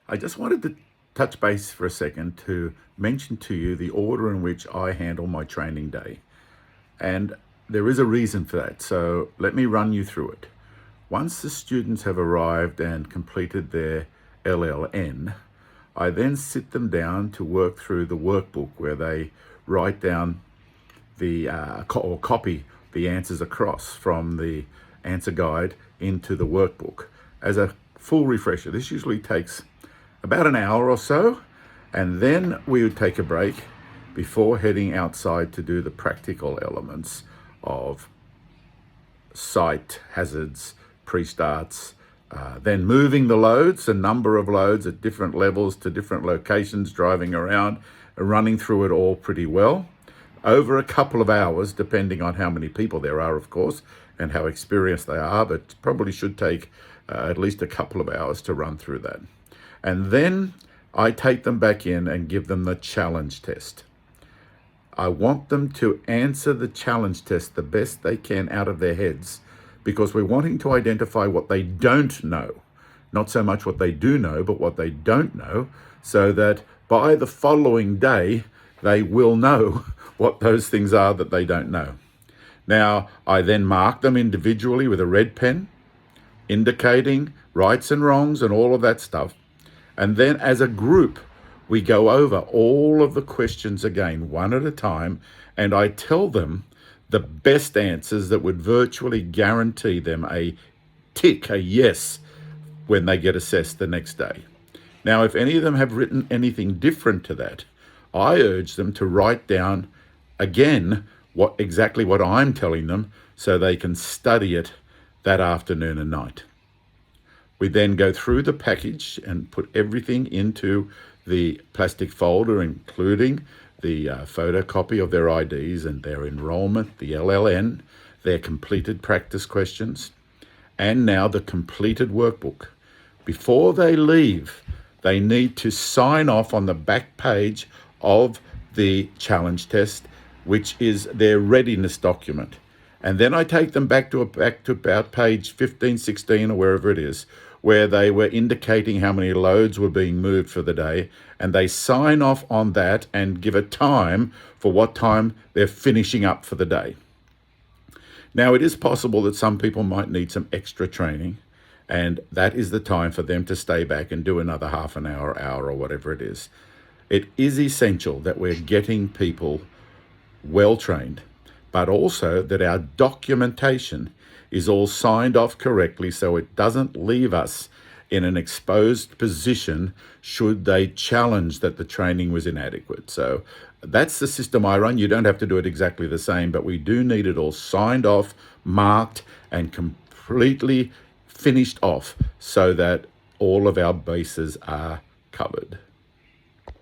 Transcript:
I just wanted to touch base for a second to mention to you the order in which I handle my training day. And there is a reason for that, so let me run you through it. Once the students have arrived and completed their LLN, I then sit them down to work through the workbook where they write down or copy the answers across from the answer guide into the workbook. As a full refresher, this usually takes about an hour or so, and then we would take a break before heading outside to do the practical elements of site hazards, pre-starts, then moving the loads, a number of loads at different levels to different locations, driving around, running through it all pretty well over a couple of hours, depending on how many people there are, of course, and how experienced they are, but probably should take at least a couple of hours to run through that. And then I take them back in and give them the challenge test. I want them to answer the challenge test the best they can out of their heads, because we're wanting to identify what they don't know. Not so much what they do know, but what they don't know, so that by the following day, they will know what those things are that they don't know. Now, I then mark them individually with a red pen, indicating rights and wrongs and all of that stuff. And then as a group, we go over all of the questions again, one at a time, and I tell them the best answers that would virtually guarantee them a tick, a yes, when they get assessed the next day. Now, if any of them have written anything different to that, I urge them to write down again exactly what I'm telling them so they can study it that afternoon and night. We then go through the package and put everything into the plastic folder, including the photocopy of their IDs and their enrollment, the LLN, their completed practice questions, and now the completed workbook. Before they leave, they need to sign off on the back page of the challenge test, which is their readiness document. And then I take them back to about page 15, 16, or wherever it is, where they were indicating how many loads were being moved for the day, and they sign off on that and give a time for what time they're finishing up for the day. Now, it is possible that some people might need some extra training, and that is the time for them to stay back and do another half an hour, or whatever it is. It is essential that we're getting people well trained, but also that our documentation is all signed off correctly so it doesn't leave us in an exposed position should they challenge that the training was inadequate. So that's the system I run. You don't have to do it exactly the same, but we do need it all signed off, marked, and completely finished off so that all of our bases are covered.